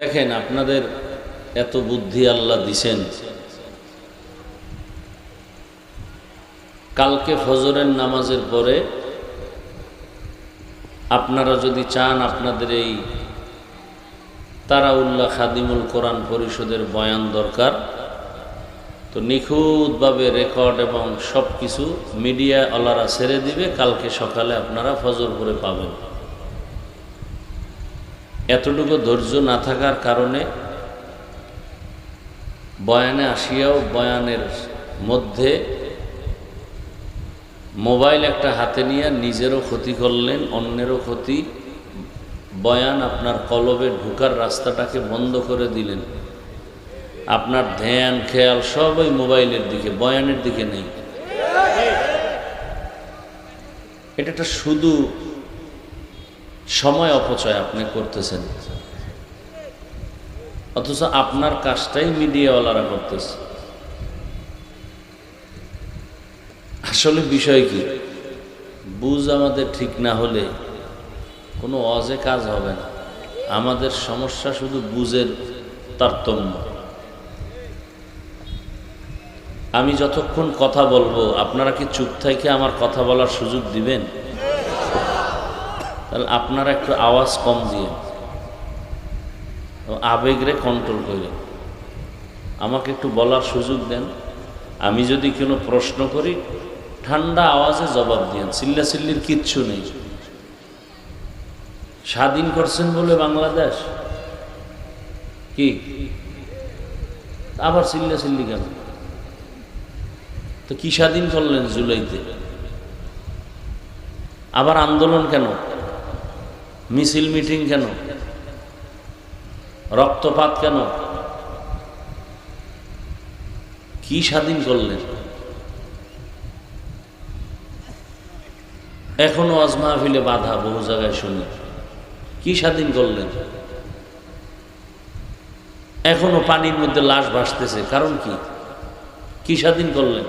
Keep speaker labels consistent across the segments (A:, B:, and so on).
A: দেখেন আপনাদের এত বুদ্ধি আল্লাহ দিছেন। কালকে ফজরের নামাজের পরে আপনারা যদি চান আপনাদের এই তারাউল্লাহ খাদিমুল কোরআন পরিষদের বয়ান দরকার, তো নিখুঁতভাবে রেকর্ড এবং সব কিছু মিডিয়া ওয়ালারা ছেড়ে দিবে। কালকে সকালে আপনারা ফজর করে পাবেন। এতটুকু ধৈর্য না থাকার কারণে বয়ানে আসিয়াও বয়ানের মধ্যে মোবাইল একটা হাতে নিয়ে নিজেরও ক্ষতি করলেন, অন্যেরও ক্ষতি। বয়ান আপনার কলবে ঢুকার রাস্তাটাকে বন্ধ করে দিলেন। আপনার ধ্যান খেয়াল সব ওই মোবাইলের দিকে, বয়ানের দিকে নেই। এটা একটা শুধু সময় অপচয় আপনি করতেছেন, অথচ আপনার কাজটাই মিডিয়াওয়ালারা করতেছে। আসলে বিষয় কি, বুঝ আমাদের ঠিক না হলে কোনো ওয়াজে কাজ হবে না। আমাদের সমস্যা শুধু বুঝের তারতম্য। আমি যতক্ষণ কথা বলবো আপনারা কি চুপ থেকে আমার কথা বলার সুযোগ দিবেন? তাহলে আপনারা একটু আওয়াজ কম দিয়ে আবেগরে কন্ট্রোল করে আমাকে একটু বলার সুযোগ দেন। আমি যদি কোনো প্রশ্ন করি ঠান্ডা আওয়াজে জবাব দিয়েন, চিল্লাচিল্লির কিচ্ছু নেই। স্বাধীন করছেন বলে বাংলাদেশ কি আবার চিল্লাচিল্লি কেন? তো কি স্বাধীন করলেন জুলাইতে? আবার আন্দোলন কেন? মিছিল মিটিং কেন? রক্তপাত কেন? কি স্বাধীন করলেন? এখনো ওয়াজ মাহফিলে বাধা, বহু জায়গায় শুনি। কি স্বাধীন করলেন? এখনো পানির মধ্যে লাশ ভাসতেছে, কারণ কি? কি স্বাধীন করলেন?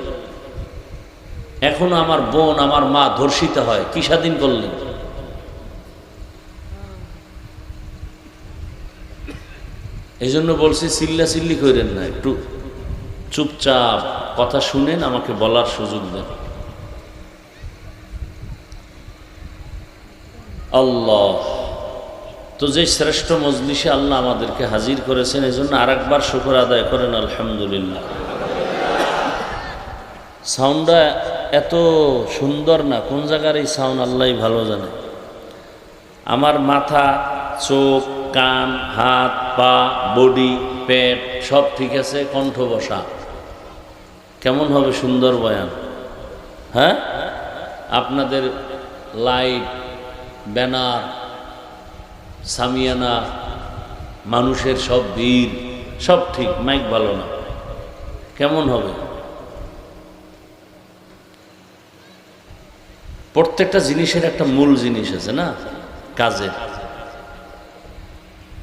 A: এখনো আমার বোন আমার মা ধর্ষিত হয়, কি স্বাধীন করলেন? এই জন্য বলছি চিল্লাচিল্লি করেন না, একটু চুপচাপ কথা শুনেন, আমাকে বলার সুযোগ দেন। আল্লাহ তো যে শ্রেষ্ঠ মজলিসে আল্লাহ আমাদেরকে হাজির করেছেন, এই জন্য আরেকবার শুকর আদায় করেন আলহামদুলিল্লাহ। সাউন্ডটা এত সুন্দর না, কোন জায়গার এই সাউন্ড আল্লাহই ভালো জানে। আমার মাথা, চোখ, কান, হাত, পা, বডি, পেট সব ঠিক আছে, কণ্ঠ বসা। কেমন হবে সুন্দর বয়ান? হ্যাঁ, আপনাদের লাইট, ব্যানার, সামিয়ানা, মানুষের সব ভিড় সব ঠিক, মাইক ভালো না, কেমন হবে? প্রত্যেকটা জিনিসের একটা মূল জিনিস আছে না, কাজের।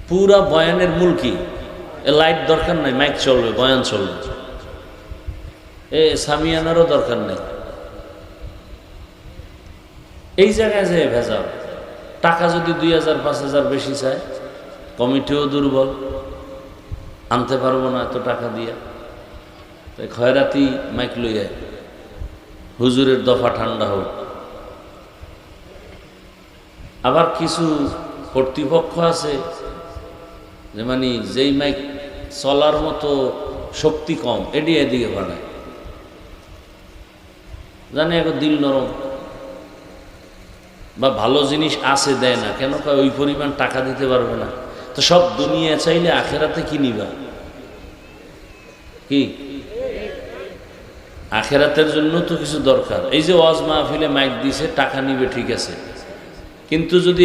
A: পুরা বয়ানের মূল কি? লাইট দরকার নাই, মাইক চলবে, বয়ান চলবে। সামিয়ানারও দরকার নেই। এই জায়গায় যে ভেজাল, টাকা যদি 2000 5000 বেশি চায়, কমিটিও দুর্বল, আনতে পারবো না এত টাকা দিয়ে, তাই খয়রাতি মাইক লইয়া হুজুরের দফা ঠান্ডা হোক। আবার কিছু কর্তৃপক্ষ আছে যে মানে যেই মাইক চলার মতো শক্তি কম, এদিকে এদিকে বাড়ায়, জানে এখন দিল নরম, বা ভালো জিনিস আছে দেয় না কেন? ওই পরিমাণ টাকা দিতে পারবে না। তো সব দুনিয়া চাইলে আখেরাতে কি নিবা? কি আখেরাতের জন্য তো কিছু দরকার। এই যে ওয়াজ মাহফিলে মাইক দিছে, টাকা নিবে ঠিক আছে, কিন্তু যদি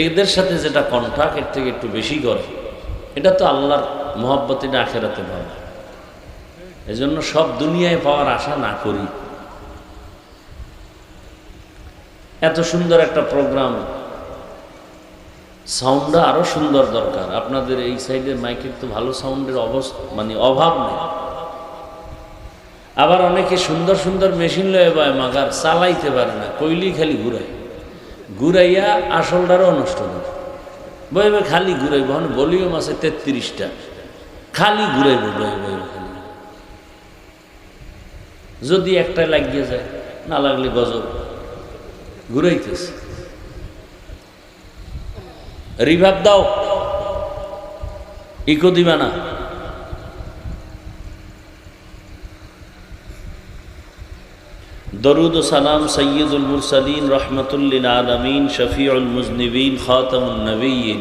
A: এদের সাথে যেটা কন্ট্রাক্ট এর থেকে একটু বেশি করে, এটা তো আল্লাহর মহব্বত, এটা আখেরাতে পাবে। এই জন্য সব দুনিয়ায় পাওয়ার আশা না করি। এত সুন্দর একটা প্রোগ্রাম, সাউন্ডটা আরো সুন্দর দরকার। আপনাদের এই সাইডের মাইকের তো ভালো সাউন্ডের মানে অভাব নেই। আবার অনেকে সুন্দর সুন্দর মেশিন লয়ে পায়, মাগার চালাইতে পারে না, কইলি খালি ঘুরায়, ঘুরাইয়া আসলটারও নষ্ট করে। বয়ে বয়ে খালি ঘুরাইব, ভলিউম আছে 33টা, খালি ঘুরাইব বয়ে বয়ে খালি। যদি একটা লাগিয়ে যায়, না লাগলে গজব, ঘুরাইতেছে। রিভাব দাও, ইকো দিবা না। দরুদ ও সালাম সৈয়দুল মুরসালিন রহমতুল্লিল আলমিন শফিউল মুজনিবিন খাতামুন নবিয়্যিন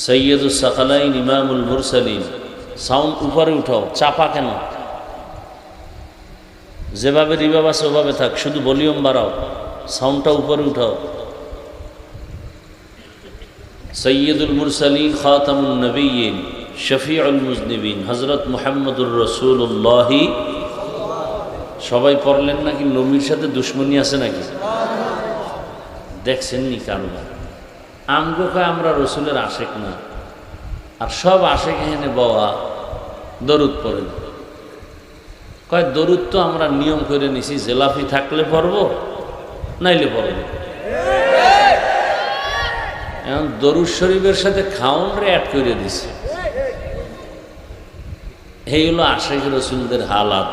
A: সৈয়দুস সাকালাইন ইমামুল মুরসালিন। সাউন্ড উপরে উঠাও, চাপা কেন? যেভাবে রিভাব আছে ওভাবে থাক, শুধু ভলিউম বাড়াও, সাউন্ডটা উপরে উঠাও। সৈয়দুল মুরসালিন খাতামুন নবিয়্যিন শফিউল মুজনিবিন হযরত মুহাম্মদুর রাসূলুল্লাহি। সবাই পড়লেন নাকি? নবীর সাথে দুশ্মনী আছে নাকি? দেখছেন নি কারবার? আমগো কয় আমরা রসুলের আশেক না, আর সব আশেক এখানে বাবা দরুদ পড়েন। কয় দরুদ তো আমরা নিয়ম করে নিছি, জেলাফি থাকলে পড়ব, নাইলে পড়ব। এখন দরুদ শরীফের সাথে খাউন রে অ্যাড করে দিছে। এই হলো আশেক রসুলদের হালাত।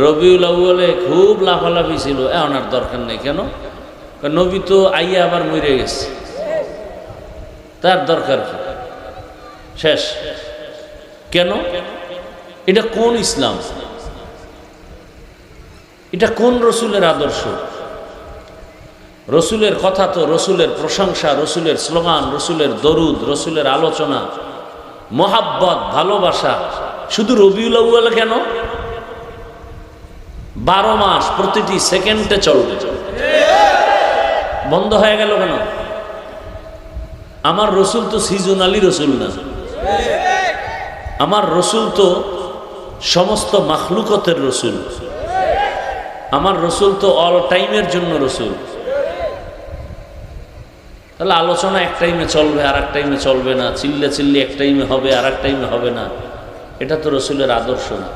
A: রবিউল আউয়ালে খুব লাফালাফি ছিল, এখন আর দরকার নেই। কেন? নবী তো আইয়া আবার মরে গেছে, তার দরকার কি? শেষ। কেন? এটা কোন ইসলাম? এটা কোন রসুলের আদর্শ? রসুলের কথা তো, রসুলের প্রশংসা, রসুলের স্লোগান, রসুলের দরুদ, রসুলের আলোচনা, মোহাব্বত, ভালোবাসা শুধু রবিউল আউয়ালে কেন? 12 মাস প্রতিটি সেকেন্ডে চলবে, বন্ধ হয়ে গেল কেন? আমার রসুল তো সিজনালি রসুল না, আমার রসুল তো সমস্ত মাখলুকতের রসুল, আমার রসুল তো অল টাইমের জন্য রসুল। তাহলে আলোচনা এক টাইমে চলবে, আর এক টাইমে চলবে না, চিল্লে চিল্লি এক টাইমে হবে, আর এক টাইমে হবে না, এটা তো রসুলের আদর্শ না।